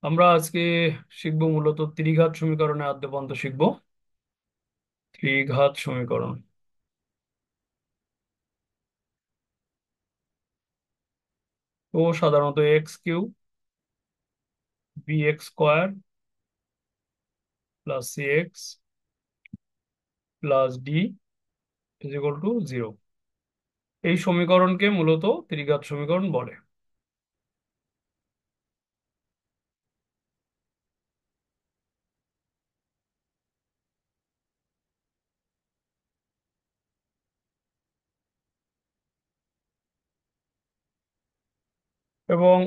আমরা আজকে শিখবো মূলত ত্রিঘাত সমীকরণের আদ্যপন্ত শিখবো। ত্রিঘাত সমীকরণ তো সাধারণত x cube b x square plus c x plus d is equal to zero. এই সমীকরণকে মূলত ত্রিঘাত সমীকরণ বলে। এবং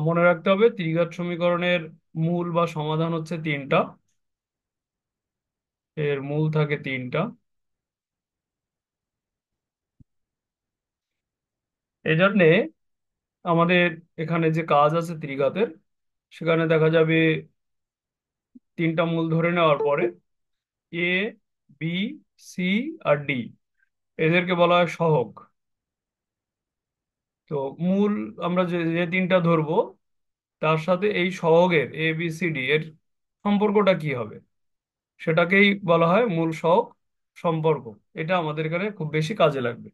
মনে রাখতে হবে ত্রিঘাত সমীকরণের মূল বা সমাধান হচ্ছে তিনটা। এর মূল থাকে তিনটা। এই জন্যে আমাদের এখানে যে কাজ আছে ত্রিঘাতের, সেখানে দেখা যাবে তিনটা মূল ধরে নেওয়ার পরে এ, বি, সি আর ডি এদেরকে বলা হয় সহগ। তো মূল আমরা যে যে তিনটা ধরবো তার সাথে এই সহগের এ বি সি ডি এর সম্পর্কটা কি হবে সেটাকেই বলা হয় মূল সহগ সম্পর্ক। এটা আমাদের এখানে খুব বেশি কাজে লাগবে।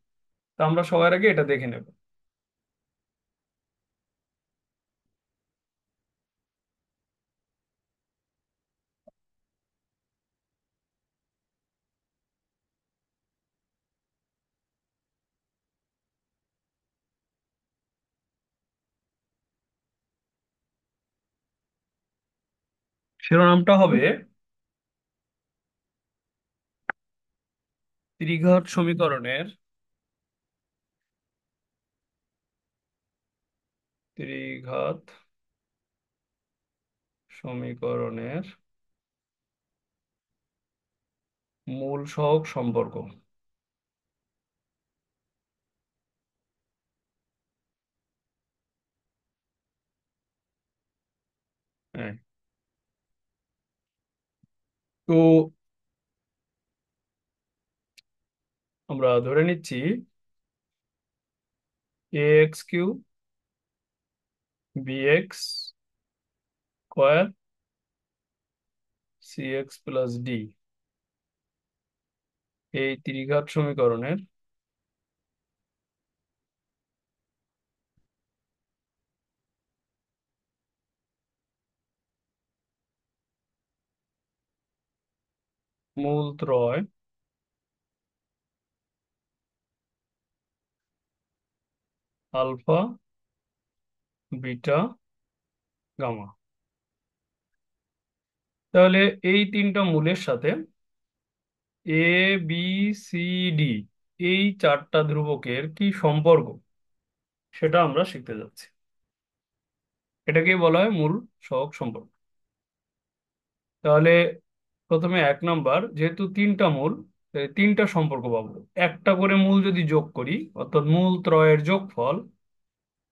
তা আমরা সবার আগে এটা দেখে নেব। শিরোনামটা হবে ত্রিঘাত সমীকরণের ত্রিঘাত সমীকরণের মূল সহগ সম্পর্ক। হ্যাঁ। তো আমরা ধরে নিচ্ছি a x cube b x square c x plus d এই ত্রিঘাত সমীকরণের মূলত্রয় আলফা বিটা গামা। তাহলে এই তিনটা মূলের সাথে এ বি সি ডি এই চারটা ধ্রুবকের কি সম্পর্ক সেটা আমরা শিখতে যাচ্ছি। এটাকেই বলা হয় মূল সহগ সম্পর্ক। তাহলে প্রথমে এক নাম্বার, যেহেতু তিনটা মূল, তাই তিনটা সম্পর্ক পাবো। একটা করে মূল যদি যোগ করি, অর্থাৎ মূল ত্রয়ের যোগফল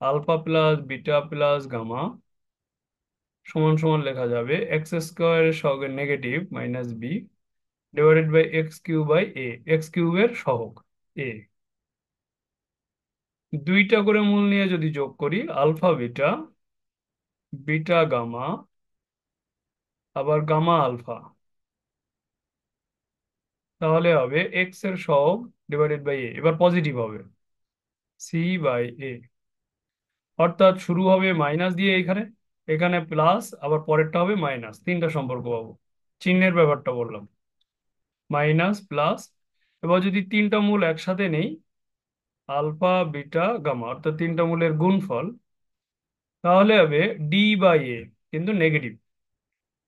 alpha plus beta plus gamma সমান সমান লেখা যাবে এক্স স্কোয়ারের সহগের negative minus b divided by x cube by a, x কিউবের সহগ এ। দুইটা করে মূল নিয়ে যদি যোগ করি আলফা বিটা বিটা গামা আবার গামা আলফা, তাহলে হবে এক্স এর সহগ ডিভাইডেড বাই এ। এবার পজিটিভ হবে সি বাই এ, অর্থাৎ শুরু হবে মাইনাস দিয়ে এখানে, এখানে প্লাস, আবার পরেরটা হবে মাইনাস। তিনটা সম্পর্ক পাবো। চিহ্নের ব্যাপারটা বললাম, মাইনাস প্লাস। এবার যদি তিনটা মূল একসাথে নেই আলফা বিটা গামা অর্থাৎ তিনটা মূলের গুণফল, তাহলে হবে ডি বাই এ, কিন্তু নেগেটিভ,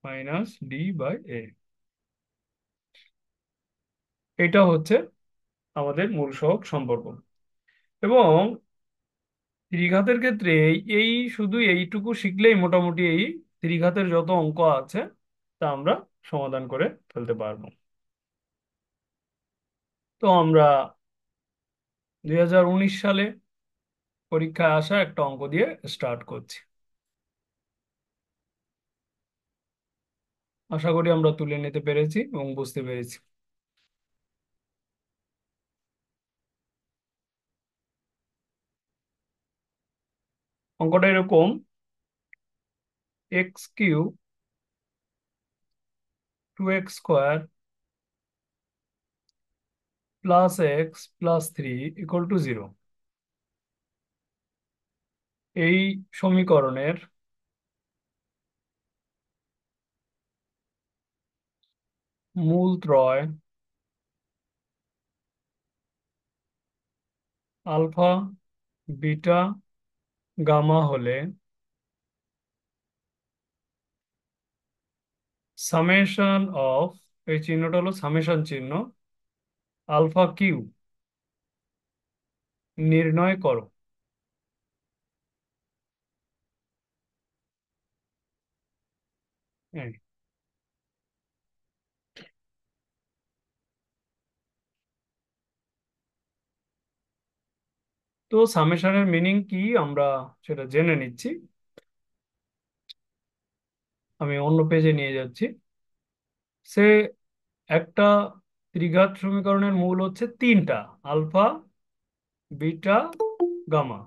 মাইনাস ডি বাই এ। এটা হচ্ছে আমাদের মূল সহগ সম্পর্ক। এবং ত্রিঘাতের ক্ষেত্রে এই শুধু এইটুকু শিখলেই মোটামুটি এই ত্রিঘাতের যত অঙ্ক আছে তা আমরা সমাধান করে ফেলতে পারবো। তো আমরা 2019 সালে পরীক্ষায় আসা একটা অঙ্ক দিয়ে স্টার্ট করছি। আশা করি আমরা তুলে নিতে পেরেছি এবং বুঝতে পেরেছি। অঙ্কটা এরকম: x³ 2x² +x +3 = 0। এই সমীকরণের মূলত্রয় আলফা, বিটা, গামা হলে সামেশন অফ, এই চিহ্নটা হলো সামেশন চিহ্ন, আলফা কিউ নির্ণয় করো। এই, তো সামেশনের মিনিং কি আমরা সেটা জেনে নিচ্ছি। আমি অন্য পেজে নিয়ে যাচ্ছি। সে একটা ত্রিঘাত সমীকরণের মূল হচ্ছে তিনটা: আলফা, বিটা, গামা।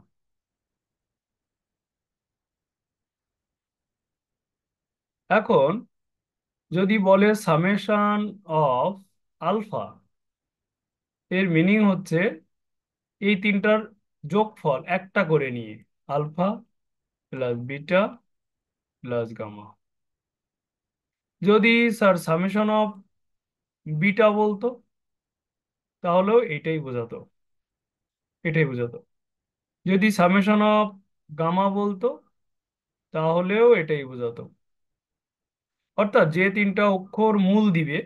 এখন যদি বলে সামেশন অফ আলফা, এর মিনিং হচ্ছে এই তিনটার যোগফল একটা করে নিয়ে, alpha plus beta plus gamma. যদি স্যার সামেশন অফ বিটা বলতো, তাহলেও এটাই বোঝাতো। যদি সামেশন অফ গামা বলতো, তাহলেও এটাই বোঝাতো। অর্থাৎ যে তিনটা অক্ষর মূল দিবে,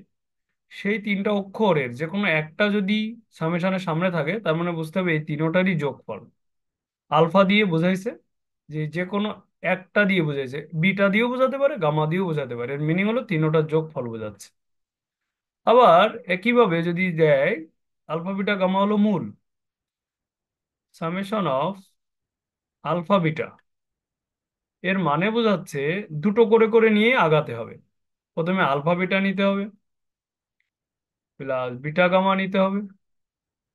সেই তিনটা অক্ষরের যে কোনো একটা যদি সামেশনের সামনে থাকে, তার মানে বুঝতে হবে এই তিনোটারই যোগফল। আলফা দিয়ে বোঝাইছে, যে যে কোনো একটা দিয়ে বোঝাইছে, বিটা দিয়েও বোঝাতে পারে, গামা দিয়েও বোঝাতে পারে। এর মিনিং হলো তিনোটার যোগফল বোঝাচ্ছে। আবার একইভাবে যদি দেয় আলফা, বিটা, গামা হলো মূল, সামেশন অফ আলফা, বিটা, এর মানে বোঝাচ্ছে দুটো করে করে নিয়ে আগাতে হবে। প্রথমে আলফা বিটা নিতে হবে, প্লাস বিটা গামা নিতে হবে,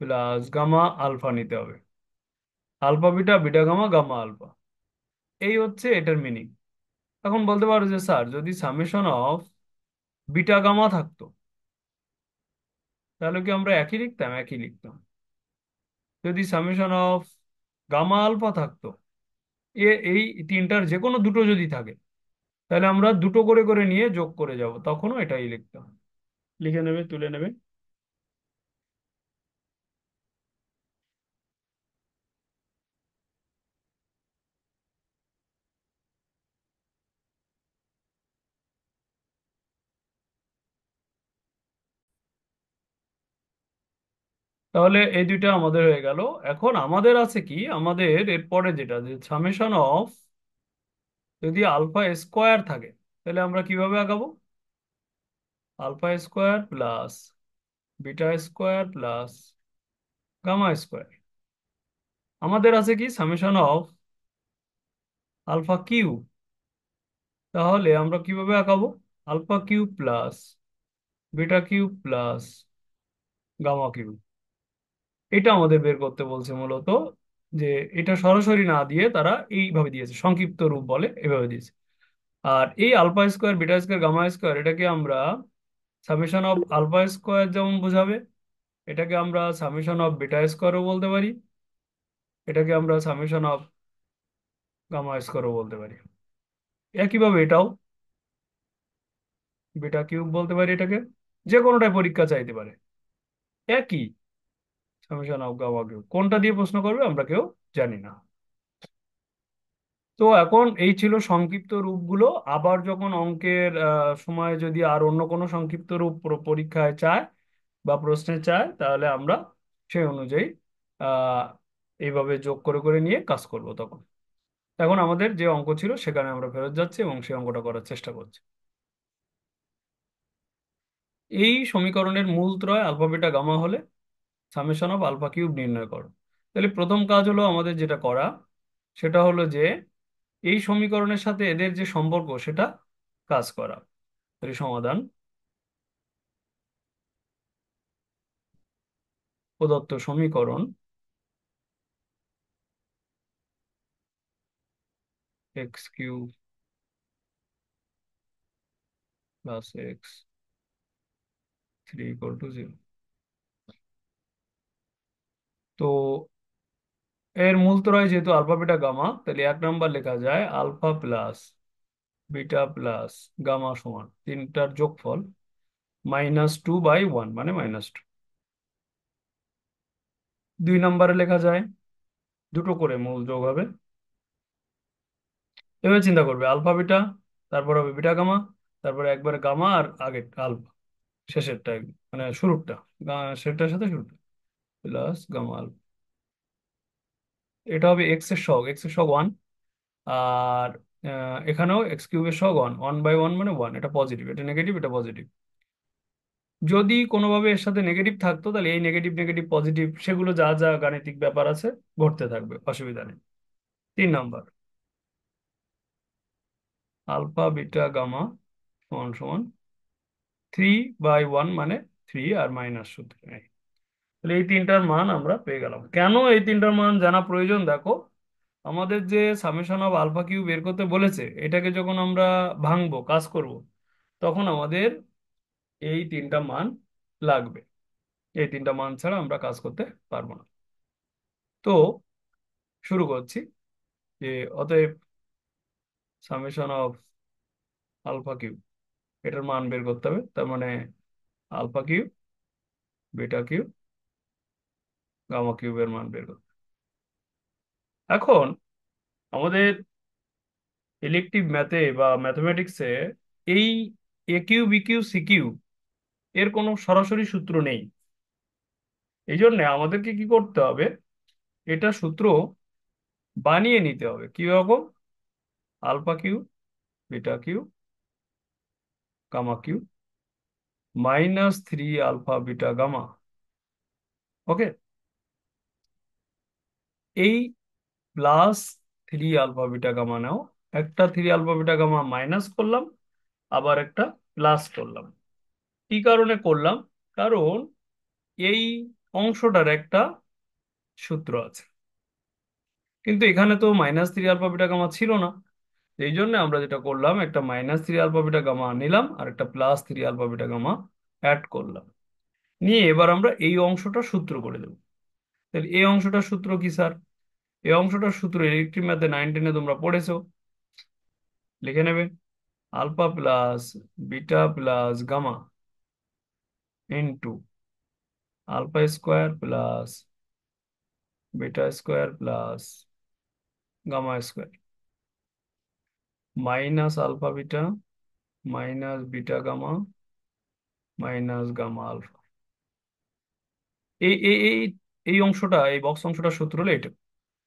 প্লাস গামা আলফা নিতে হবে। Alpha beta, beta gamma, gamma alpha, এই হচ্ছে এটার মিনিং। এখন বলতে পারো যে স্যার যদি সামেশন অফ বিটা গামা থাকতো, তাহলে কি আমরা একই লিখতাম? একই লিখতাম। যদি সামেশন অফ গামা আলফা থাকতো, এই তিনটার যে কোনো দুটো যদি থাকে, তাহলে আমরা দুটো করে করে নিয়ে যোগ করে যাব, তখনও এটাই লিখতাম। লিখে নেবে, তুলে নেবে। তাহলে এই দুইটা আমাদের হয়ে গেল। এখন আমাদের আছে কি, আমাদের এরপরে যেটা, যে সামেশন অফ যদি আলফা স্কোয়ার থাকে, তাহলে আমরা কিভাবে আগাবো? Alpha square plus beta square plus gamma square. আমাদের আছে কি সামেশন অফ আলফা কিউ, তাহলে আমরা কিভাবে আঁকাবো? Alpha cube plus beta cube plus gamma cube. এটা আমাদের বের করতে বলছে মূলত, যে এটা সরাসরি না দিয়ে তারা এইভাবে দিয়েছে, সংক্ষিপ্ত রূপ বলে এভাবে দিয়েছে। আর এই alpha square, beta square, gamma square, এটাকে আমরা সামেশন অফ আলফা স্কোয়ার যেমন বোঝাবে, এটাকে আমরা সামেশন অফ বিটা স্কোয়ারও বলতে পারি, এটাকে আমরা সামেশন অফ গামা স্কোয়ারও বলতে পারি। একইভাবে এটাও বিটা কিউব বলতে পারি, এটাকে যে কোনোটাই পরীক্ষা চাইতে পারে। একই সামেশন অফ গামা কিউব, কোনটা দিয়ে প্রশ্ন করবে আমরা কেউ জানি না। তো এখন এই ছিল সংক্ষিপ্ত রূপগুলো। আবার যখন অঙ্কের সময় যদি আর অন্য কোনো সংক্ষিপ্ত রূপ পরীক্ষায় চায় বা প্রশ্নে চায়, তাহলে আমরা সেই অনুযায়ী আহ এইভাবে যোগ করে করে নিয়ে কাজ করব তখন। এখন আমাদের যে অঙ্ক ছিল সেখানে আমরা ফেরত যাচ্ছি এবং সেই অঙ্কটা করার চেষ্টা করছি। এই সমীকরণের মূলত্রয় আলফা, বিটা, গামা হলে সামেশন অফ আলফা কিউব নির্ণয় করো। তাহলে প্রথম কাজ হলো আমাদের যেটা করা, সেটা হলো যে এই সমীকরণের সাথে এদের যে সম্পর্ক সেটা কাজ করা। তাহলে সমাধান: প্রদত্ত সমীকরণ x³ plus x three equal to zero. তো এর মূলতরাই যেহেতু আলফা বিটা গামা, তাহলে এক নাম্বার লেখা যায় alpha plus beta plus gamma সমান তিনটার যোগফল -2/1 মানে -2। দুই নম্বরে লেখা যায় দুটো করে মূল যোগ হবে। এভাবে চিন্তা করবে আলফা বিটা, তারপর হবে বিটা গামা, তারপরে একবারে গামা আর আগে আলফা, শেষেরটা মানে শুরুরটা, সেটার সাথে শুরুটা প্লাস গামা আলফা। এটা হবে এক্স এর সহগ, এক্স এর সহগ ওয়ান। আর এখানেও এক্স কিউবের সহগ ওয়ান, 1/1 মানে ওয়ান। এটা পজিটিভ, এটা নেগেটিভ, এটা পজিটিভ। যদি কোনোভাবে এর সাথে নেগেটিভ থাকতো তাহলে এই নেগেটিভ নেগেটিভ পজিটিভ সেগুলো যা যা গাণিতিক ব্যাপার আছে ঘটতে থাকবে, অসুবিধা নেই। 3 নম্বর, আলফা বিটা গামা সমান সমান 3/1 মানে 3 আর মাইনাস সূত্র নেই। তাহলে এই তিনটার মান আমরা পেয়ে গেলাম। কেন এই তিনটার মান জানা প্রয়োজন দেখো, আমাদের যে সামেশন অফ আলফা কিউ বের করতে বলেছে, এটাকে যখন আমরা ভাঙবো, কাজ করব, তখন আমাদের এই তিনটা মান লাগবে। এই তিনটা মান ছাড়া আমরা কাজ করতে পারবো না। তো শুরু করছি যে অতএব সামেশন অফ আলফা কিউ, এটার মান বের করতে হবে। তার মানে alpha cube, beta cube, gamma কিউবের মান বের করতে হবে। এখন আমাদের ইলেকটিভ ম্যাথে বা ম্যাথমেটিক্সে এই a cube b cube c cube এর কোনো সরাসরি সূত্র নেই। এই জন্য আমাদেরকে কি করতে হবে, এটা সূত্র বানিয়ে নিতে হবে। কি রকম? Alpha cube, beta cube, gamma cube, -3 alpha beta gamma. Okay, এই plus 3 alpha beta gamma now, একটা 3 আলফা বিটা গামা মাইনাস করলাম, আবার একটা প্লাস করলাম। কি কারণে করলাম? কারণ এই অংশটার একটা সূত্র আছে, কিন্তু এখানে তো -3 আলফা বিটা গামা ছিল না। এই জন্য আমরা যেটা করলাম, একটা -3 আলফা বিটা গামা নিলাম আর একটা +3 আলফা বিটা গামা অ্যাড করলাম। নিয়ে এবার আমরা এই অংশটা সূত্র করে দেবো। তাহলে এই অংশটার সূত্র কি স্যার? এই অংশটার সূত্র ইলেকট্রিক ম্যাথে 9-10-এ তোমরা পড়েছো, লিখে নেবে। Alpha plus beta plus gamma into alpha square plus beta square plus gamma square minus alpha beta minus beta gamma minus gamma alpha. এই এই এই এই অংশটা, এই বক্স অংশটা সূত্র হলো এটা।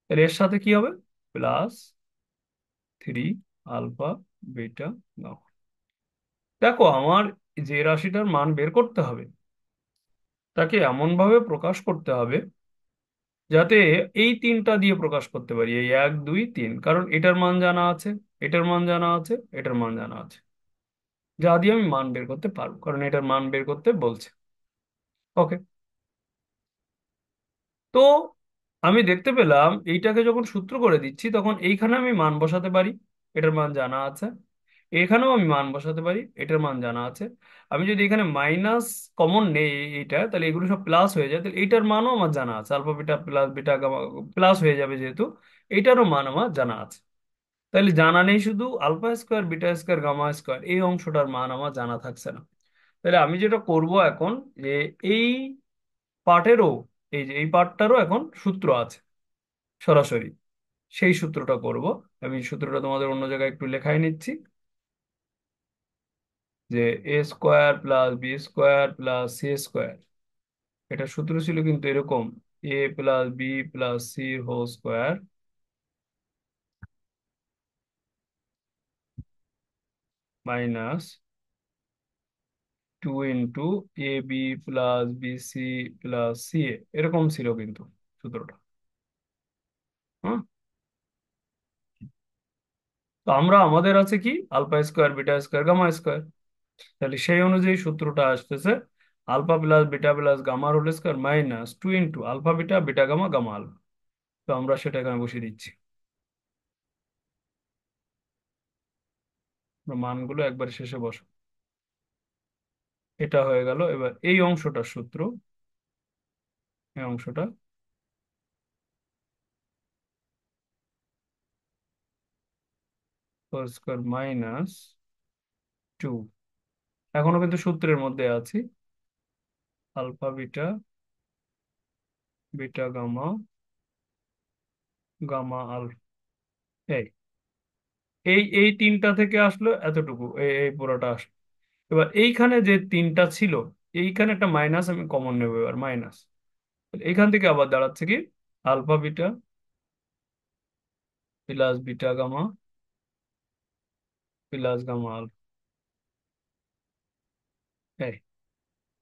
তাহলে এর সাথে কি হবে? +3 আলফা বিটা গামা। দেখো, আমার যে রাশিটার মান বের করতে হবে তাকে এমন ভাবে প্রকাশ করতে হবে যাতে এই তিনটা দিয়ে প্রকাশ করতে পারি, এই 1 2 3, কারণ এটার মান জানা আছে, এটার মান জানা আছে, এটার মান জানা আছে, যা দিয়ে আমি মান বের করতে পারবো, কারণ এটার মান বের করতে বলছে। ওকে, তো আমি দেখতে পেলাম এইটাকে যখন সূত্র করে দিচ্ছি তখন এইখানে আমি মান বসাতে পারি, এটার মান জানা আছে। এখানেও আমি মান বসাতে পারি, এটার মান জানা আছে। আমি যদি এখানে মাইনাস কমন নেই এইটা, তাহলে এগুলো সব প্লাস হয়ে যায়, তাহলে এইটার মানও আমার জানা আছে, alpha beta plus beta gamma plus হয়ে যাবে যেহেতু, এইটারও মান আমার জানা আছে। তাহলে জানা নেই শুধু alpha square beta square gamma square, এই অংশটার মান আমার জানা থাকছে না। তাহলে আমি যেটা করব এখন, যে এই পার্টেরও, এই যে এই পার্টটারও এখন সূত্র আছে সরাসরি, সেই সূত্রটা করব। আমি সূত্রটা তোমাদের অন্য জায়গায় একটু লেখাই নিচ্ছি, যে a² + b² + c²। এটা সূত্র ছিল কিন্তু এরকম, a + b + c² -2 × ab + bc + ca, এরকম ছিল কিন্তু সূত্রটা। হ্যাঁ, তো আমরা আমাদের আছে কি, alpha square beta square gamma square. তাহলে সেই অনুযায়ী সূত্রটা আসতেছে আলফা প্লাস বিটা প্লাস গামার whole square -2 × alpha beta beta gamma gamma alpha. তো আমরা সেটা এখানে বসিয়ে দিচ্ছি। আমরা মানগুলো একবার শেষে বসো। এটা হয়ে গেল। এবার এই অংশটার সূত্র, এই অংশটা হোল স্কোয়ার মাইনাস 2, এখনো কিন্তু সূত্রের মধ্যে আছি। Alpha beta, beta gamma, gamma alpha, এই এই এই তিনটা থেকে আসলো এতটুকু, এই এই পুরোটা আসলো। এবার এইখানে যে তিনটা ছিল, এইখানে একটা মাইনাস আমি কমন নেবো, এবার মাইনাস। এইখান থেকে আবার দাঁড়াচ্ছে কি, alpha beta plus beta gamma plus gamma alpha. এই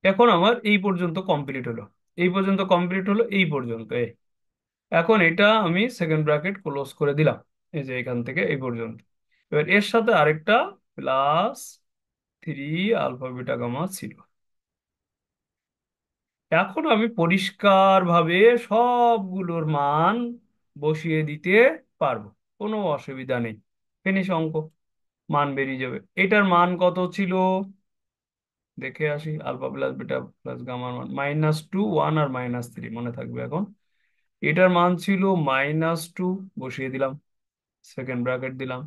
এখন আমার এই পর্যন্ত কমপ্লিট হলো, এই পর্যন্ত কমপ্লিট হলো, এই পর্যন্ত এই। এখন এটা আমি সেকেন্ড ব্র্যাকেট ক্লোজ করে দিলাম, এই যে এখান থেকে এই পর্যন্ত। এবার এর সাথে আরেকটা প্লাস 3 আলফা বিটা গামা ছিল। এখন আমি পরিষ্কারভাবে সবগুলোর মান বসিয়ে দিতে পারবো, কোনো অসুবিধা নেই। ফিনিশ অঙ্ক, মান বেরিয়ে যাবে। এটার মান কত ছিল দেখে আসি। আলফা প্লাস বিটা প্লাস গামার মান -2, 1 আর -3 মনে থাকবে এখন। এটার মান ছিল -2, বসিয়ে দিলাম, সেকেন্ড ব্র্যাকেট দিলাম।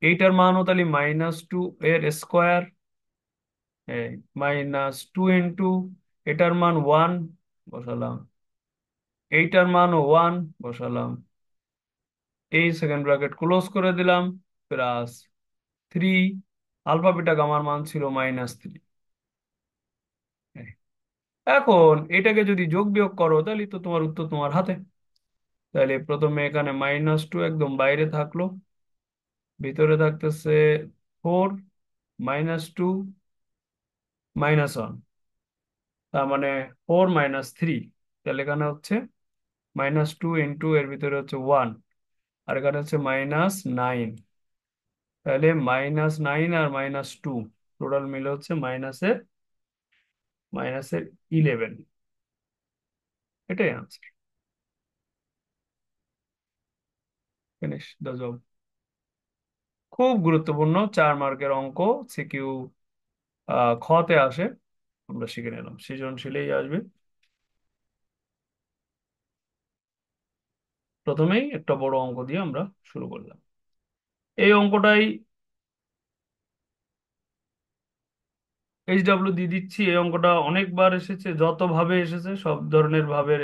এইটার মানও তাহলে -2 এর স্কোয়ার, -2 ইন্টু এটার মান 1 বসালাম, এইটার মানও 1 বসালাম, এই সেকেন্ড ব্র্যাকেট ক্লোজ করে দিলাম, প্লাস 3। আলফা বিটা গামার মান ছিল -3। এখন এটাকে যদি যোগ বিয়োগ করো তাহলে তো তোমার উত্তর তোমার হাতে। তাহলে প্রথমে এখানে -2 একদম বাইরে থাকলো, ভিতরে থাকতেছে 4, -2, -1, তার মানে 4 - 3। তাহলে এখানে হচ্ছে -2 ইন্টু এর ভিতরে হচ্ছে 1, আর এখানে হচ্ছে -9। তাহলে -9 আর -2 টোটাল মিলে হচ্ছে মাইনাসের 11। এটাই আনসার। Finish the job. খুব গুরুত্বপূর্ণ 4 মার্কের অঙ্ক, সিকিউ খতে আসে, আমরা শিখে নিলাম, সৃজনশীলেই আসবে। প্রথমেই একটা বড় অঙ্ক দিয়ে আমরা শুরু করলাম। এই অঙ্কটাই HW দিয়ে দিচ্ছি। এই অঙ্কটা অনেকবার এসেছে, যতভাবে এসেছে সব ধরনের ভাবের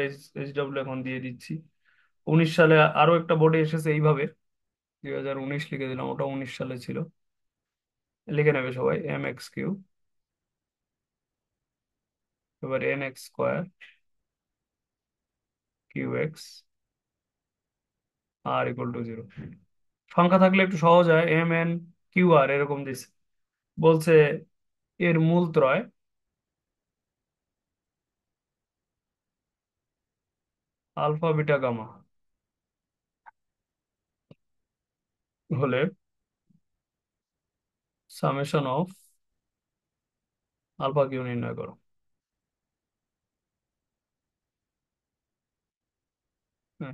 HW এখন দিয়ে দিচ্ছি। 19 সালে আরো একটা বোর্ডে এসেছে এইভাবে, 2019 লিখে দিলাম, ওটা 19 সালে ছিল। লিখে নেবে সবাই, mx কিউ, এবার n x² q x r = 0। সংখ্যা থাকলে একটু সহজ হয়, mn কিউ আর এরকম দিছে। বলছে এর মূলত্রয় আলফা বিটা গামা হলে সামেশন অফ আলফা কিউ নির্ণয় করো। হ্যাঁ,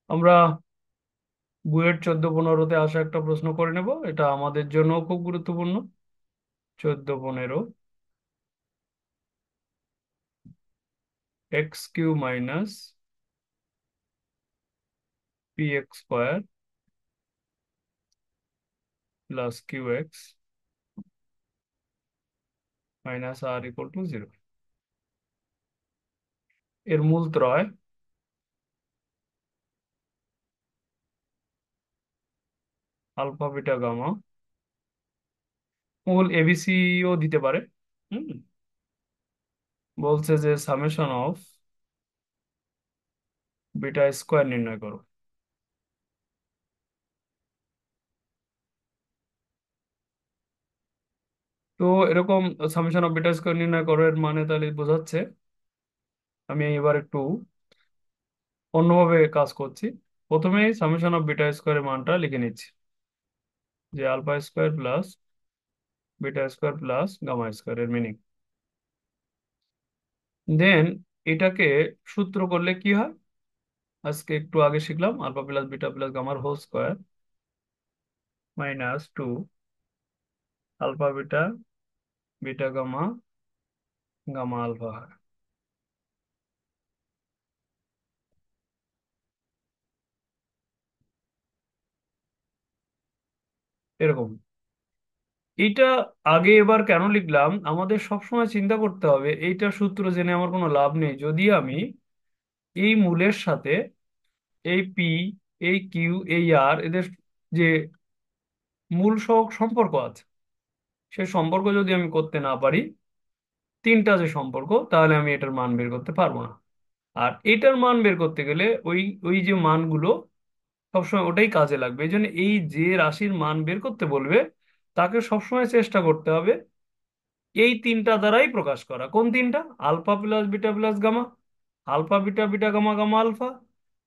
আমরা বুয়েট 14-15-তে আসা একটা প্রশ্ন করে নেব, এটা আমাদের জন্য খুব গুরুত্বপূর্ণ। 14-15, x³ minus px² plus q x minus r = 0। এর মূলত্রয় আলফা বিটা গামা, মূল এবিসিও দিতে পারে। হুম, বলছে যে সামেশন অফ বিটা স্কোয়ার নির্ণয় করো। তো এরকম সামেশন অফ বিটা স্কোয়ার নির্ণয় করো এর মানে তাহলে বোঝাচ্ছে। আমি এবার একটু অন্যভাবে কাজ করছি। প্রথমে সামেশন অফ বিটা স্কোয়ারের মানটা লিখে নিচ্ছি, যে alpha square plus beta square plus gamma square এর মিনিং। দেন এটাকে সূত্র করলে কি হয়, আজকে একটু আগে শিখলাম, আলফা প্লাস বিটা প্লাস গামার whole square minus two alpha beta beta gamma gamma alpha হয় এরকম। এইটা আগে এবার কেন লিখলাম, আমাদের সবসময় চিন্তা করতে হবে এইটা সূত্র জেনে আমার কোনো লাভ নেই যদি আমি এই মূলের সাথে এই পি, এই কিউ, এই আর, এদের যে মূল সহগ সম্পর্ক আছে সেই সম্পর্ক যদি আমি করতে না পারি, তিনটা যে সম্পর্ক, তাহলে আমি এটার মান বের করতে পারবো না। আর এটার মান বের করতে গেলে ওই ওই যে মানগুলো সবসময় ওটাই কাজে লাগবে। এই জন্য এই যে রাশির মান বের করতে বলবে তাকে সবসময় চেষ্টা করতে হবে এই তিনটা দ্বারাই প্রকাশ করা। কোন তিনটা? Alpha plus beta plus gamma, alpha beta beta gamma gamma alpha,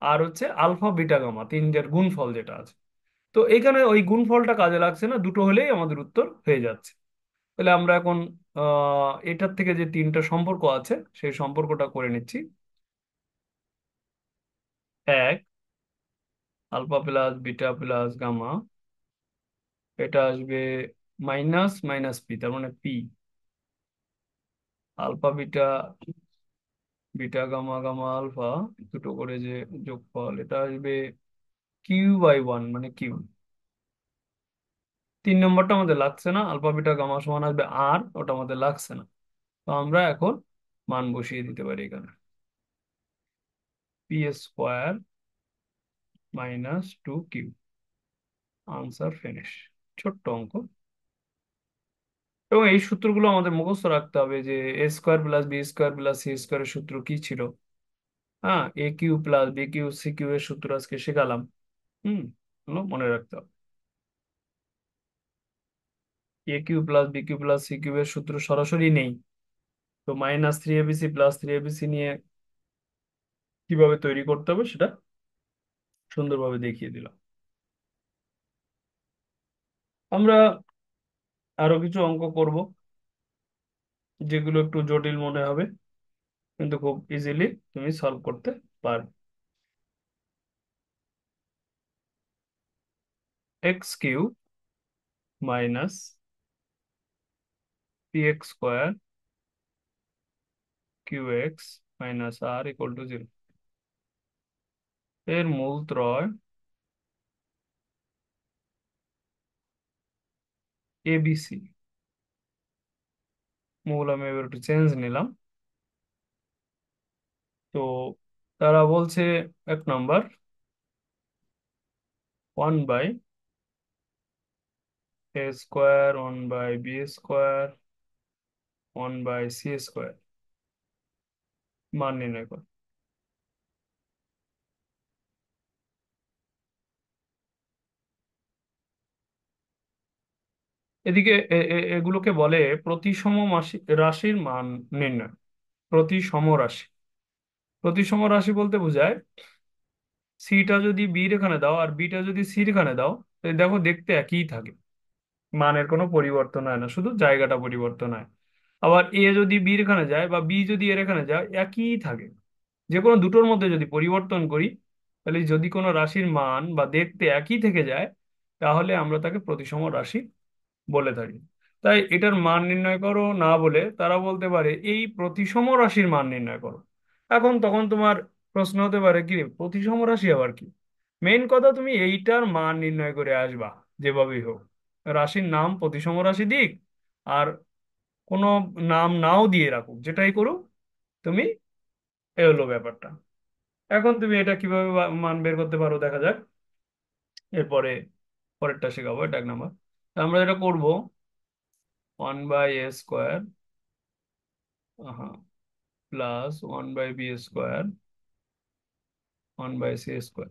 আর হচ্ছে আলফা বিটা গামা, তিনটের গুণফল যেটা আছে। তো এখানে ওই গুণফলটা কাজে লাগছে না, দুটো হলেই আমাদের উত্তর হয়ে যাচ্ছে। তাহলে আমরা এখন এটার থেকে যে তিনটা সম্পর্ক আছে সেই সম্পর্কটা করে নিচ্ছি। এক, alpha plus beta plus gamma, এটা আসবে মাইনাস মাইনাস পি, তার মানে p alpha beta beta gamma gamma alpha, দুটো করে যে যোগফল, এটা আসবে কিউ বাই ওয়ান, মানে কিউ। তিন নম্বরটা আমাদের লাগছে না, আলফা বিটা গামা সমান আসবে আর, ওটা আমাদের লাগছে না। তো আমরা এখন মান বসিয়ে দিতে পারি এখানে, p square minus two q, answer finish. ছোট্ট অঙ্ক। এবং এই সূত্রগুলো আমাদের মুখস্থ রাখতে হবে, যে a square plus b square plus c স্কোয়ারের সূত্র কি ছিল। হ্যাঁ, a cube plus b cube c cube এর সূত্র আজকে শেখালাম। হুম, এগুলো মনে রাখতে হবে। A cube plus b cube plus c cube এর সূত্র সরাসরি নেই, তো minus three ABC plus three ABC নিয়ে কিভাবে তৈরি করতে হবে সেটা সুন্দরভাবে দেখিয়ে দিলাম। আমরা আরো কিছু অঙ্ক করব যেগুলো একটু জটিল মনে হবে, কিন্তু খুব ইজিলি তুমি সলভ করতে পারবে। X cube minus p x square q x minus r equal to zero, এর মূলত্রয় এবিসি। মূল আমি এবার একটু চেঞ্জ নিলাম। তো তারা বলছে, এক number, one by a square one by b square one by c square মান নির্ণয় কর। এদিকে এগুলোকে বলে প্রতিসম রাশির মান নির্ণয়। প্রতিসম রাশি, প্রতিসম রাশি বলতে বোঝায় সিটা যদি বির এখানে দাও আর বিটা যদি সির এখানে দাও, তো দেখো দেখতে একই থাকে, মানের কোনো পরিবর্তন হয় না, শুধু জায়গাটা পরিবর্তন হয়। আবার এ যদি বির এখানে যায় বা বি যদি এর এখানে যায়, একই থাকে। যে কোনো দুটোর মধ্যে যদি পরিবর্তন করি, তাহলে যদি কোনো রাশির মান বা দেখতে একই থেকে যায়, তাহলে আমরা তাকে প্রতিসম রাশি বলে থাকি। তাই এটার মান নির্ণয় করো না বলে তারা বলতে পারে এই প্রতিসম রাশির মান নির্ণয় করো। এখন তখন তোমার প্রশ্ন হতে পারে, কি রে, প্রতিসম রাশি আবার কি? মেইন কথা, তুমি এইটার মান নির্ণয় করে আসবা যেভাবেই হোক। রাশির নাম প্রতিসম রাশি দিক আর কোনো নাম নাও দিয়ে রাখুক, যেটাই করুক, তুমি এ হলো ব্যাপারটা। এখন তুমি এটা কিভাবে মান বের করতে পারো দেখা যাক। এরপরে পরেরটা শেখাবো, এটা এক নাম্বার। আমরা যেটা করবো, one by a square plus one by b square one by c square,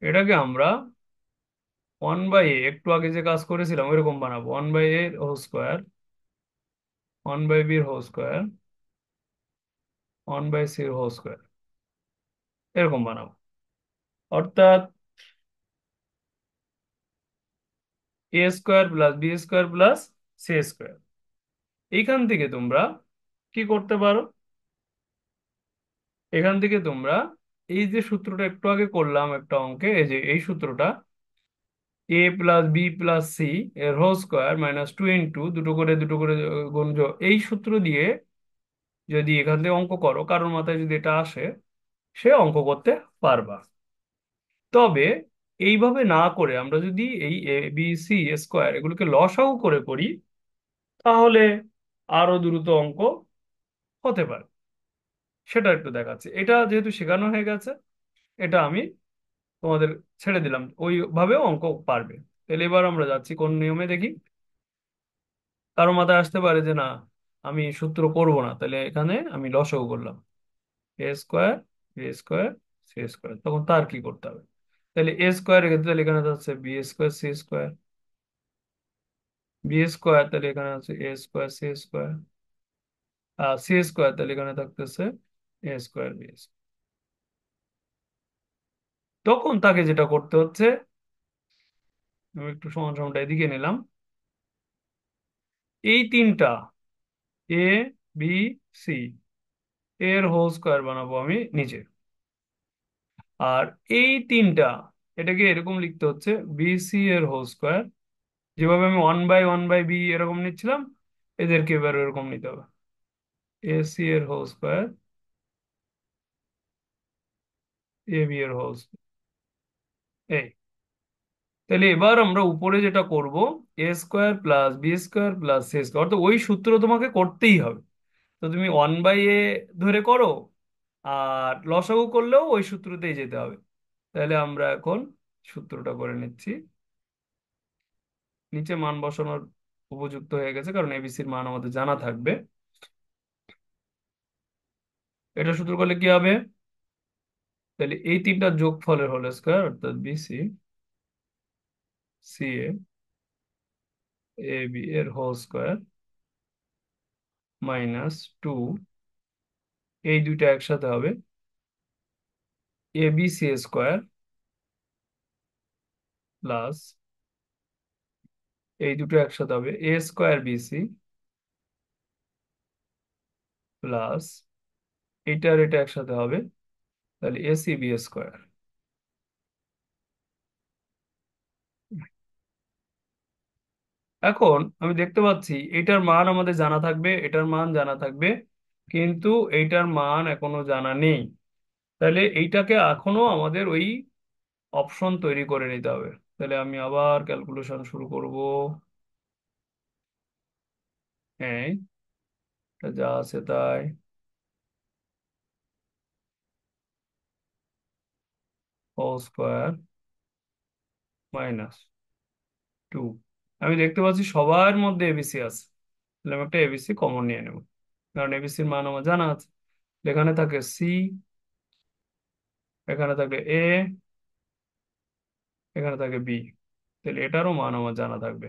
এটাকে আমরা 1/a একটু আগে যে কাজ করেছিলাম ওইরকম বানাবো, 1/a whole square, 1/b whole square, 1/c whole square, এরকম বানাবো। অর্থাৎ a² + b² + c²। এইখান থেকে তোমরা কি করতে পারো, এখান থেকে তোমরা এই যে সূত্রটা একটু আগে করলাম একটা অঙ্কে, এই যে এই সূত্রটা, a+b+c এর হোল স্কোয়ার -2 ইন্টু দুটো করে দুটো করে গুণজ, এই সূত্র দিয়ে যদি এখান থেকে অঙ্ক করো, কারোর মাথায় যদি এটা আসে, সে অঙ্ক করতে পারবা। তবে এইভাবে না করে আমরা যদি এই a b c² এগুলোকে লসাগু করে করি, তাহলে আরো দ্রুত অঙ্ক হতে পারে। সেটা একটু দেখাচ্ছি, এটা যেহেতু শেখানো হয়ে গেছে, এটা আমি তোমাদের ছেড়ে দিলাম, ওইভাবেও অঙ্ক পারবে। তাহলে এবার আমরা যাচ্ছি কোন নিয়মে দেখি। কারো মাথায় আসতে পারে যে না, আমি সূত্র করব না, তাহলে এখানে আমি লসাগু করলাম, a² b² c², তখন তার কি করতে হবে? তাহলে a² এর ক্ষেত্রে তাহলে এখানে যাচ্ছে b²c², b² তাহলে এখানে আছে a²c², আর c² তাহলে এখানে থাকতেছে a²b²। তখন তাকে যেটা করতে হচ্ছে, আমি একটু সমান সমানটা এদিকে নিলাম, এই তিনটা এ বি সি এর হোল স্কোয়ার বানাবো আমি নিচে, আর এই তিনটা, এটাকে এরকম লিখতে হচ্ছে বিসি এর হোল স্কোয়ার। যেভাবে আমি 1/1/b এরকম নিচ্ছিলাম, এদেরকে এবার এরকম নিতে হবে, এসি এর হোল স্কোয়ার, এ বি এর হোল স্কোয়ার। এই, তাহলে এবার আমরা উপরে যেটা করব, a² + b² + c², অর্থাৎ ওই সূত্র তোমাকে করতেই হবে। তো তুমি 1/a ধরে করো, আর লসাগু করলেও ওই সূত্রতেই যেতে হবে। তাহলে আমরা এখন সূত্রটা করে নিচ্ছি, নিচে মান বসানোর উপযুক্ত হয়ে গেছে, কারণ এবিসির মান আমাদের জানা থাকবে। এটা সূত্র করলে কি হবে? তাহলে এই তিনটা যোগফলের হোল স্কয়ার, অর্থাৎ BC, C A, A B এর হোল স্কয়ার -2, এই দুইটা একসাথে হবে abc² প্লাস, এই দুটো একসাথে হবে a²bc প্লাস, এইটার এটা একসাথে হবে, তাহলে acb²। এখন আমি দেখতে পাচ্ছি এটার মান আমাদের জানা থাকবে, এটার মান জানা থাকবে, কিন্তু এইটার মান এখনো জানা নেই। তাহলে এইটাকে এখনো আমাদের ওই অপশন তৈরি করে নিতে হবে। তাহলে আমি আবার ক্যালকুলেশন শুরু করব। হ্যাঁ, এটা যা আছে তাই, হোল স্কোয়ার -2। আমি দেখতে পাচ্ছি সবার মধ্যে এবিসি আছে, তাহলে আমি একটা এবিসি কমন নিয়ে নেব, কারণ এবিসির মান আমার জানা আছে। এখানে থাকে সি, এখানে থাকে এ, এখানে থাকে বি, তাহলে এটারও মান আমার জানা থাকবে।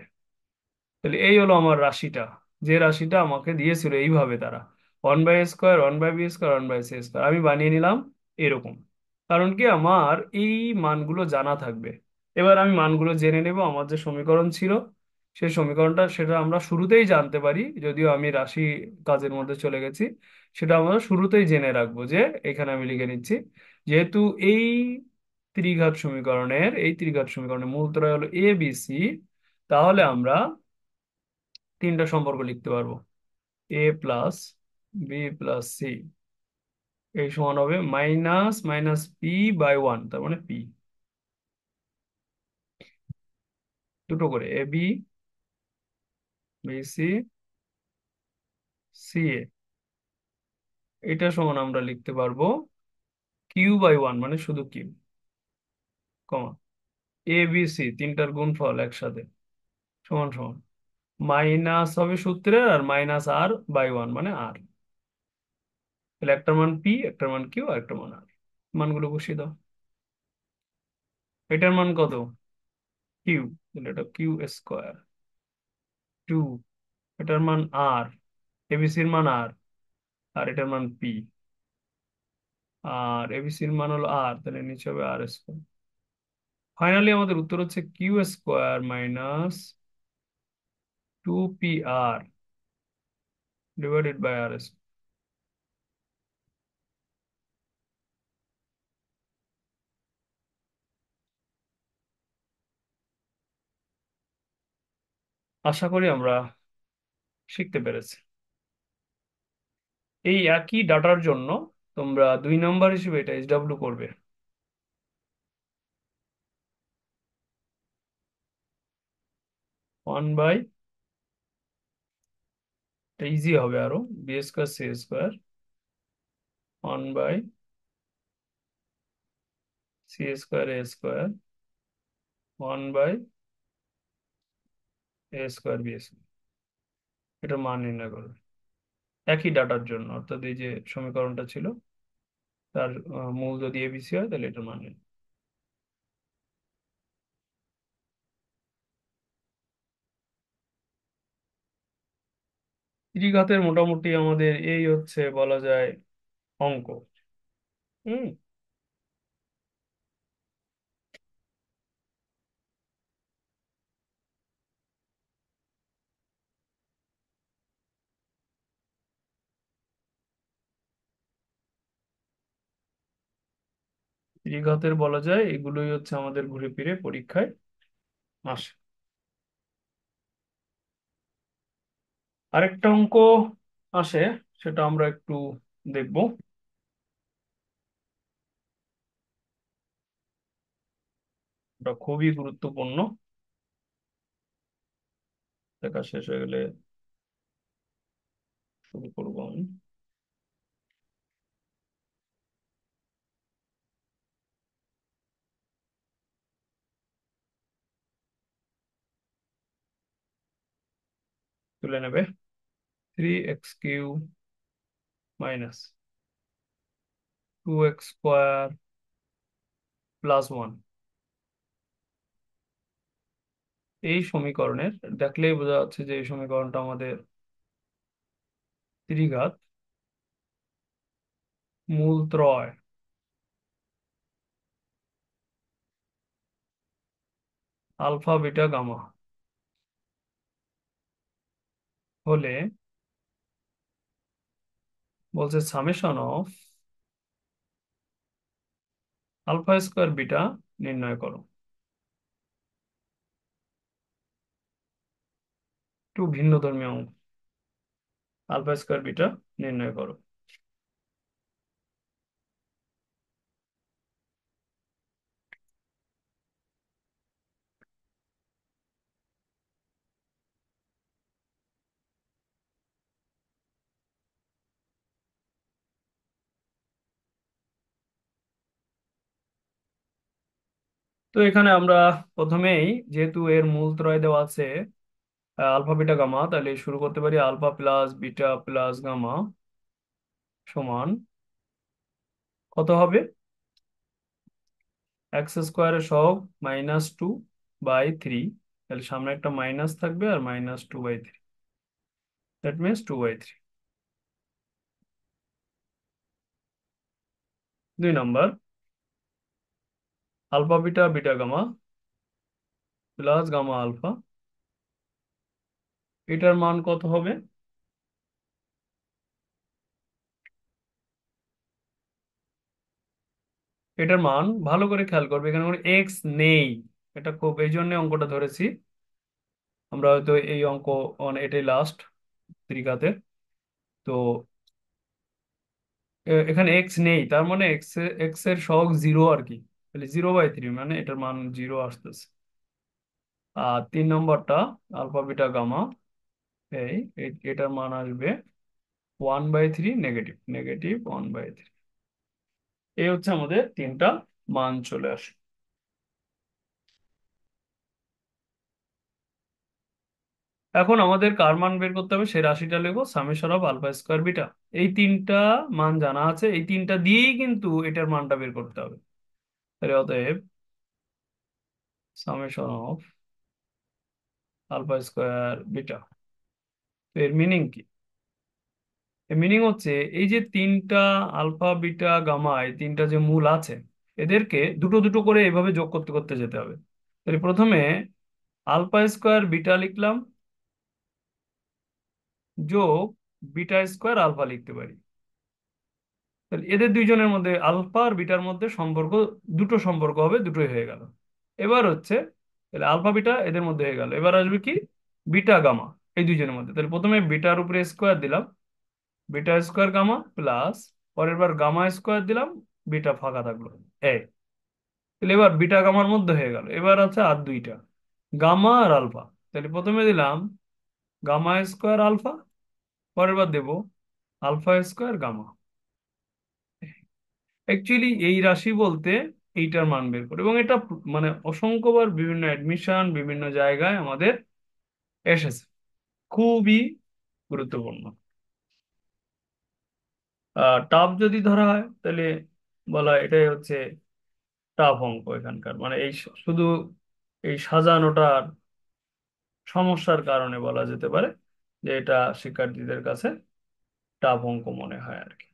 তাহলে এই হলো আমার রাশিটা, যে রাশিটা আমাকে দিয়েছিল এইভাবে তারা, 1/a², 1/b², 1/c², আমি বানিয়ে নিলাম এরকম। কারণ কি, আমার এই মানগুলো জানা থাকবে। এবার আমি মানগুলো জেনে নেব, আমার যে সমীকরণ ছিল সেই সমীকরণটা, সেটা আমরা শুরুতেই জানতে পারি, যদিও আমি রাশি কাজের মধ্যে চলে গেছি। সেটা আমরা শুরুতেই জেনে রাখবো, যে এখানে আমি লিখে নিচ্ছি, যেহেতু এই ত্রিঘাত সমীকরণের মূলত্রয় হলো এ বি সি, তাহলে আমরা তিনটা সম্পর্ক লিখতে পারবো, a+b+c এই সমান হবে -p/1, তার মানে p, দুটো করে a b b c c a, এটা সমান আমরা লিখতে পারবো q/1, মানে শুধু q, comma, a b c তিনটার গুণফল একসাথে সমান সমান মাইনাস হবে সূত্রের, আর -r/1 মানে r। তাহলে একটার মান p, একটার মান q, আর একটা মান r। মানগুলো বসিয়ে দাও। এটার মান কত? কিউ, তাহলে এটা কিউ স্কোয়ার। টু, এটার মান আর, এবিসির মান আর, আর এটার মান পি। আর এবিসির মান হলো আর, তাহলে নিচে হবে আর স্কোয়ার। ফাইনালি আমাদের উত্তর হচ্ছে q square minus 2 PR divided by r square. আশা করি আমরা শিখতে পেরেছি। এই একই ডাটার জন্য তোমরা 2 নাম্বার হিসেবে এটা SW করবে। 1 বাই, এটা ইজি হবে আরো, B² C² 1 by C²A², 1 by A²B²। এটা মান নির্ণয় করবে একই ডাটার জন্য, অর্থাৎ এই যে সমীকরণটা ছিল তার মূল যদি ABC হয় তাহলে এটা মান নির্ণয়। ত্রিঘাতের মোটামুটি আমাদের এই হচ্ছে বলা যায় অঙ্ক। হুম। ত্রিঘাতের বলা যায় এগুলোই হচ্ছে আমাদের ঘুরে ফিরে পরীক্ষায় আসে। আরেকটা অঙ্ক আসে, সেটা আমরা একটু দেখব। এটা খুবই গুরুত্বপূর্ণ। দেখা শেষ হয়ে গেলে শুরু করবো আমি। তুলে নেবে 3x³ মাইনাস 2x² + 1। এই সমীকরণের দেখলেই বোঝা যাচ্ছে যে এই সমীকরণটা আমাদের ত্রিঘাত মূলত্রয় আলফা বিটা গামা হলে, বলছে সামেশন অফ α² β নির্ণয় করো। একটু ভিন্ন ধর্মী অঙ্ক। α² β নির্ণয় করো। তো এখানে আমরা প্রথমেই, যেহেতু এর মূলত্রয় দেওয়া আছে আলফা বিটা গামা, তাহলে শুরু করতে পারি alpha plus beta plus gamma সমান কত হবে? x² সহগ -2/3। তাহলে সামনে একটা মাইনাস থাকবে আর -2/3, that means 2/3। 2 number, alpha beta beta gamma plus gamma alpha, এটার মান কত হবে? এটার মান ভালো করে খেয়াল করবে, এখানে কোনো এক্স নেই। এটা খুব, এই জন্য অঙ্কটা ধরেছি আমরা, হয়তো এই অঙ্ক এটাই লাস্ট ত্রিঘাতে। তো এখানে এক্স নেই, তার মানে এক্স এর সহগ 0 আর কি। তাহলে 0/3 মানে এটার মান 0 আসতেছে। আর 3 নম্বরটা আলফা বিটা গামা, এটার মান আসবে 1/3, নেগেটিভ নেগেটিভ 1/3। এই হচ্ছে আমাদের তিনটা মান চলে আসে। এখন আমাদের কার মান বের করতে হবে, সেই রাশিটা লিখবো সামেশন অফ α² β। এই তিনটা মান জানা আছে, এই তিনটা দিয়েই কিন্তু এটার মানটা বের করতে হবে। তাহলে অতএব summation of alpha square beta. তো এর মিনিং কি? এর মিনিং হচ্ছে এই যে তিনটা আলফা বিটা গামা, এই তিনটা যে মূল আছে, এদেরকে দুটো দুটো করে এভাবে যোগ করতে করতে যেতে হবে। তাহলে প্রথমে আলফা স্কোয়ার বিটা লিখলাম, যোগ বিটা স্কোয়ার আলফা লিখতে পারি। তাহলে এদের দুইজনের মধ্যে আলফা আর বিটার মধ্যে সম্পর্ক, দুটো সম্পর্ক হবে, দুটোই হয়ে গেল। এবার হচ্ছে, তাহলে আলফা বিটা এদের মধ্যে হয়ে গেল, এবার আসবে কি বিটা গামা এই দুইজনের মধ্যে। তাহলে প্রথমে বিটার উপরে স্কোয়ার দিলাম, বিটা স্কোয়ার গামা প্লাস, পরের বার গামা স্কোয়ার দিলাম, বিটা ফাঁকা থাকলো এই। তাহলে এবার বিটা গামার মধ্যে হয়ে গেল, এবার আছে আর দুইটা গামা আর আলফা। তাহলে প্রথমে দিলাম গামা স্কোয়ার আলফা, পরের বার দেবো আলফা স্কোয়ার গামা। অ্যাকচুয়ালি এই রাশি বলতে এইটার মান বের করে, এবং এটা মানে অসংখ্যবার বিভিন্ন অ্যাডমিশন বিভিন্ন জায়গায় আমাদের এসেছে, খুবই গুরুত্বপূর্ণ। টাফ যদি ধরা হয় তাহলে বলা হয় এটাই হচ্ছে টাফ অঙ্ক এখানকার, মানে এই শুধু এই সাজানোটার সমস্যার কারণে বলা যেতে পারে যে এটা শিক্ষার্থীদের কাছে টাফ অঙ্ক মনে হয় আর কি।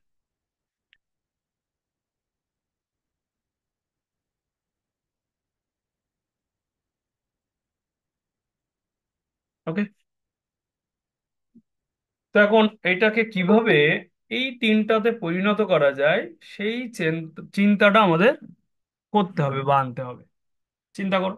ওকে। তো এখন এটাকে কিভাবে এই তিনটাতে পরিণত করা যায়, সেই চিন্তাটা আমাদের করতে হবে বা আনতে হবে। চিন্তা করো।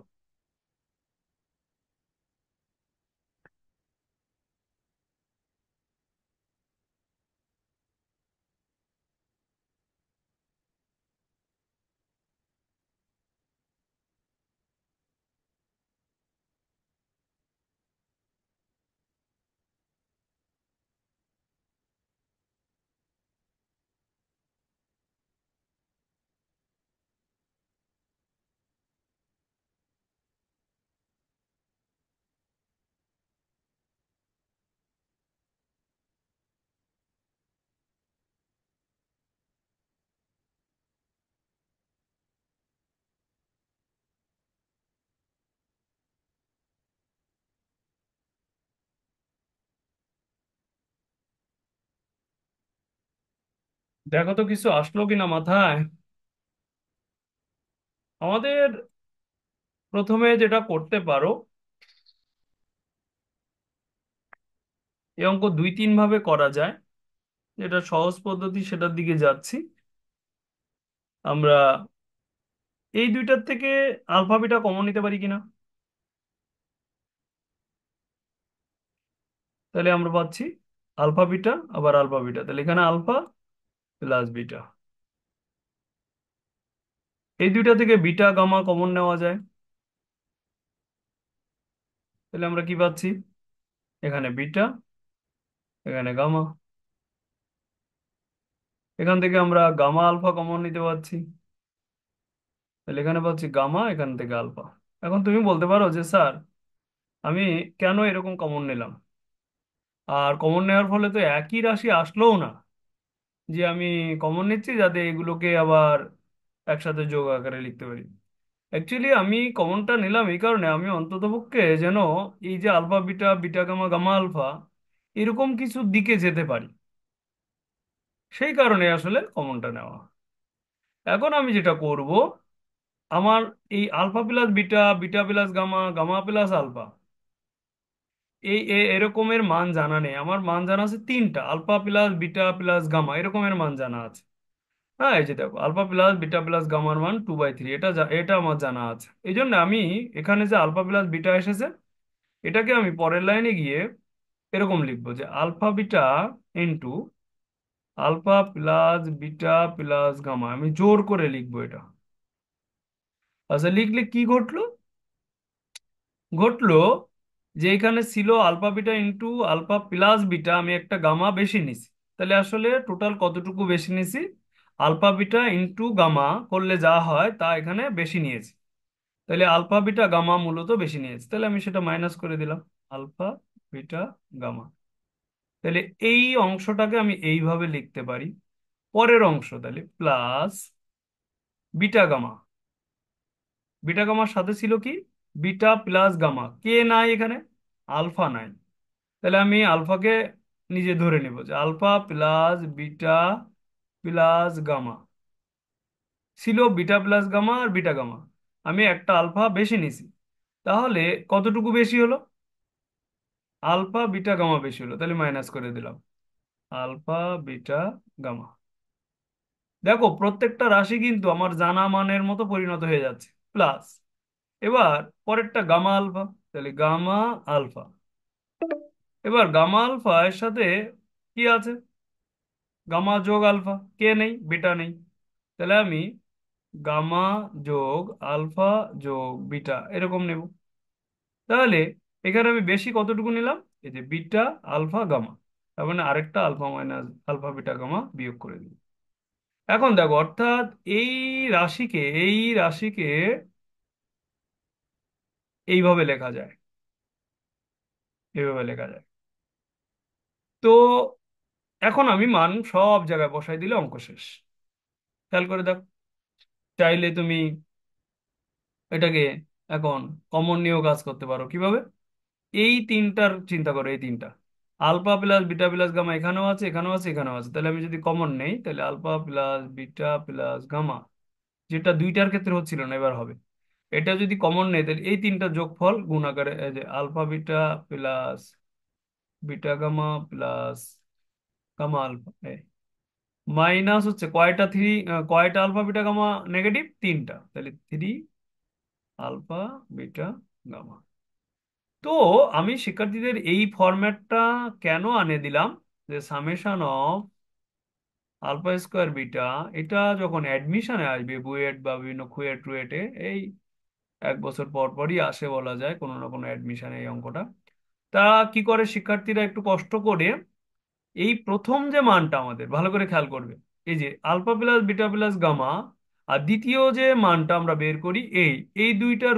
দেখো তো কিছু আসলো কিনা মাথায়। আমাদের প্রথমে যেটা করতে পারো, এই অঙ্ক দুই তিন ভাবে করা যায়, যেটা সহজ পদ্ধতি সেটার দিকে যাচ্ছি আমরা। এই দুইটার থেকে আলফা বিটা কমন নিতে পারি কিনা। তাহলে আমরা পাচ্ছি আলফা বিটা আবার আলফা বিটা, তাহলে এখানে আলফা প্লাস বিটা। এই দুইটা থেকে বিটা গামা কমন নেওয়া যায়, তাহলে আমরা কি পাচ্ছি, এখানে বিটা, এখানে গামা। এখান থেকে আমরা গামা আলফা কমন নিতে পারছি, তাহলে এখানে পাচ্ছি গামা, এখান থেকে আলফা। এখন তুমি বলতে পারো যে স্যার আমি কেন এরকম কমন নিলাম, আর কমন নেওয়ার ফলে তো একই রাশি আসলোও না, যে আমি কমন নিচ্ছি যাতে এগুলোকে আবার একসাথে যোগ আকারে লিখতে পারি। অ্যাকচুয়ালি আমি কমনটা নিলাম এই কারণে, আমি অন্ততপক্ষে যেন এই যে alpha beta, beta gamma, gamma alpha, এরকম কিছু দিকে যেতে পারি, সেই কারণে আসলে কমনটা নেওয়া। এখন আমি যেটা করব, আমার এই alpha plus beta, beta plus gamma, gamma plus alpha, এই এরকমের মান জানা নেই আমার। মান জানা আছে তিনটা, alpha plus beta plus gamma, এরকমের মান জানা আছে। হ্যাঁ, এই যে দেখো আলফা প্লাস বিটা প্লাস গামার মান 2/3, এটা আমার জানা আছে। এই জন্য আমি এখানে যে আলফা প্লাস বিটা এসেছে, এটাকে আমি পরের লাইনে গিয়ে এরকম লিখবো যে alpha beta into alpha plus beta plus gamma, আমি জোর করে লিখবো এটা। আচ্ছা, লিখলে কি ঘটলো? ঘটলো যে এখানে ছিল alpha beta into alpha plus beta, আমি একটা গামা বেশি নিছি। তাহলে আসলে টোটাল কতটুকু বেশি নিছি, আলফা বিটা ইন্টু গামা করলে যা হয় তা এখানে বেশি নিয়েছি। তাহলে আলফা বিটা গামা মূলত বেশি নিয়েছি, তাহলে আমি সেটা মাইনাস করে দিলাম, আলফা বিটা গামা। তাহলে এই অংশটাকে আমি এইভাবে লিখতে পারি। পরের অংশ তাহলে প্লাস বিটা গামা, বিটা গামার সাথে ছিল কি, বিটা প্লাস গামা, কে নাই এখানে, আলফা নাই। তাহলে আমি আলফাকে নিজে ধরে নিব যে alpha plus beta plus gamma ছিল, বিটা প্লাস গামা আর বিটা গামা। আমি একটা আলফা বেশি নিছি, তাহলে কতটুকু বেশি হলো, আলফা বিটা গামা বেশি হলো, তাহলে মাইনাস করে দিলাম আলফা বিটা গামা। দেখো প্রত্যেকটা রাশি কিন্তু আমার জানা মানের মতো পরিণত হয়ে যাচ্ছে, প্লাস এবার পরেরটা গামা আলফা, তাহলে গামা আলফা। এবার গামা আলফা এর সাথে কি আছে, গামা যোগ আলফা, কে নেই, বিটা নেই। তাহলে আমি গামা যোগ আলফা যোগ বিটা এরকম নেব। তাহলে এখানে আমি বেশি কতটুকু নিলাম, এই যে বিটা আলফা গামা, তার মানে আরেকটা alpha minus alpha beta gamma বিয়োগ করে দিই। এখন দেখো অর্থাৎ এই রাশিকে এইভাবে লেখা যায়, এইভাবে লেখা যায়। তো এখন আমি মান সব জায়গায় বসাই দিলে অঙ্ক শেষ। খেয়াল করে দেখো, চাইলে তুমি এটাকে এখন কমন নিয়েও কাজ করতে পারো। কিভাবে, এই তিনটার চিন্তা করো, এই তিনটা alpha plus beta plus gamma এখানেও আছে, এখানেও আছে, এখানেও আছে। তাহলে আমি যদি কমন নেই, তাহলে alpha plus beta plus gamma, যেটা দুইটার ক্ষেত্রে হচ্ছিল না এবার হবে, এটা যদি কমন নেই তাহলে এই তিনটা যোগফল গুণ আকারে, এই যে alpha beta plus beta gamma plus gamma alpha, minus হচ্ছে কয়টা থ্রি, কয়টা আলফা বিটা গামা নেগেটিভ, তিনটা, তাহলে থ্রি আলফা বিটা গামা। তো আমি শিক্ষার্থীদের এই ফরম্যাটটা কেন আনে দিলাম, যে summation of alpha square beta, এটা যখন অ্যাডমিশনে আসবে বুয়েট বা বিভিন্ন কুয়েট টুয়েটে, এই 1 বছর পর পরই আসে বলা যায় কোনো না কোনো অ্যাডমিশনে এই অঙ্কটা। তা কি করে শিক্ষার্থীরা একটু কষ্ট করে এই প্রথম যে মানটা আমাদের ভালো করে খেয়াল করবে, এই যে alpha plus beta plus gamma, আর দ্বিতীয় যে মানটা আমরা বের করি, এই দুইটার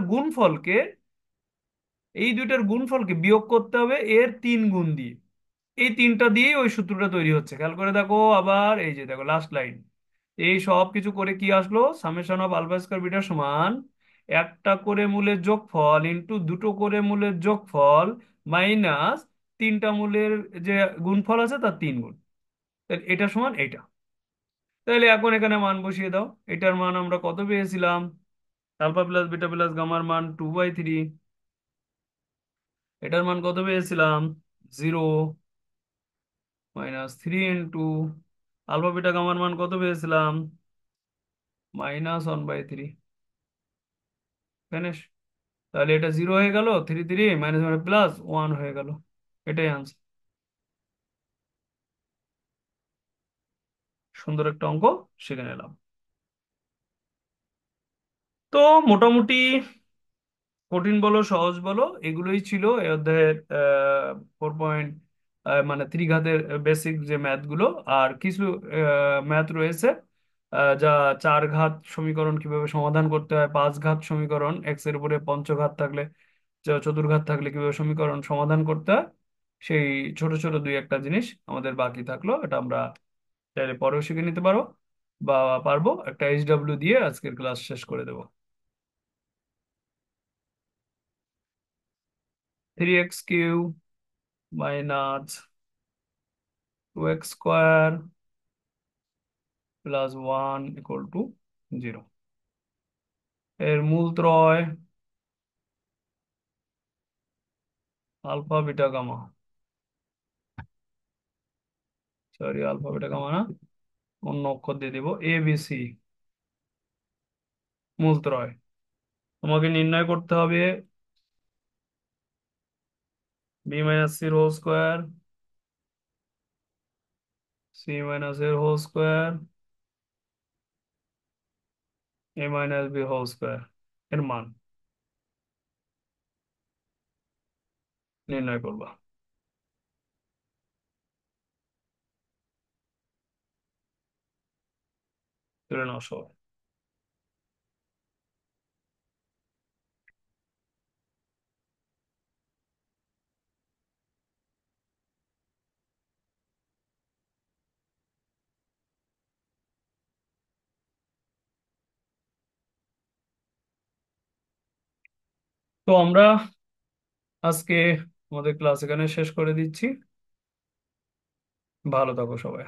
গুণফলকে বিয়োগ করতে হবে এর 3 গুণ দিয়ে। এই তিনটা দিয়েই ওই সূত্রটা তৈরি হচ্ছে। খেয়াল করে দেখো আবার, এই যে দেখো লাস্ট লাইন, এই সব কিছু করে কি আসলো, summation of alpha square beta সমান একটা করে মূলের যোগফল ইন্টু দুটো করে মূলের যোগফল মাইনাস তিনটা মূলের যে গুণফল আছে তার 3 গুণ। তাহলে এটা সমান এটা। তাহলে এখন এখানে মান বসিয়ে দাও, এটার মান আমরা কত পেয়েছিলাম, আলফা প্লাস বিটা প্লাস গামার মান 2/3, এটার মান কত পেয়েছিলাম, 0, -3 ইন্টু আলফা বিটা গামার মান কত পেয়েছিলাম, -1/3। ফিনিশ। তাহলে এটা 0 হয়ে গেল, 3 3 মাইনাস মানে প্লাস 1 হয়ে গেল, এটাই আনসার। সুন্দর একটা অঙ্ক শিখে নিলাম। তো মোটামুটি কঠিন বলো সহজ বলো এগুলোই ছিল এই অধ্যায়ের 4 পয়েন্ট, মানে ত্রিঘাতের বেসিক যে ম্যাথগুলো। আর কিছু ম্যাথ রয়েছে যা 4 ঘাত সমীকরণ কিভাবে সমাধান করতে হয়, 5 ঘাত সমীকরণ, এক্স এর উপরে পঞ্চঘাত থাকলে, চতুর্ঘাত থাকলে কিভাবে সমীকরণ সমাধান করতে হয়, সেই ছোট ছোট দুই একটা জিনিস আমাদের বাকি থাকলো। এটা আমরা চাইলে পরেও শিখে নিতে পারো, বা পারবো একটা এইচডব্লিউ দিয়ে আজকের ক্লাস শেষ করে দেবো। 3x³ মাইনাস 2x² প্লাস 1 = 0, এর মূলত্রয় alpha beta gamma, sorry alpha beta gamma না, অন্য অক্ষর দিয়ে দিব, ABC মূলত্রয়। তোমাকে নির্ণয় করতে হবে b - c² c - a² a - b² এর মান নির্ণয় করবা। তুলে নাও সবাই। তো আমরা আজকে আমাদের ক্লাস এখানে শেষ করে দিচ্ছি। ভালো থাকো সবাই।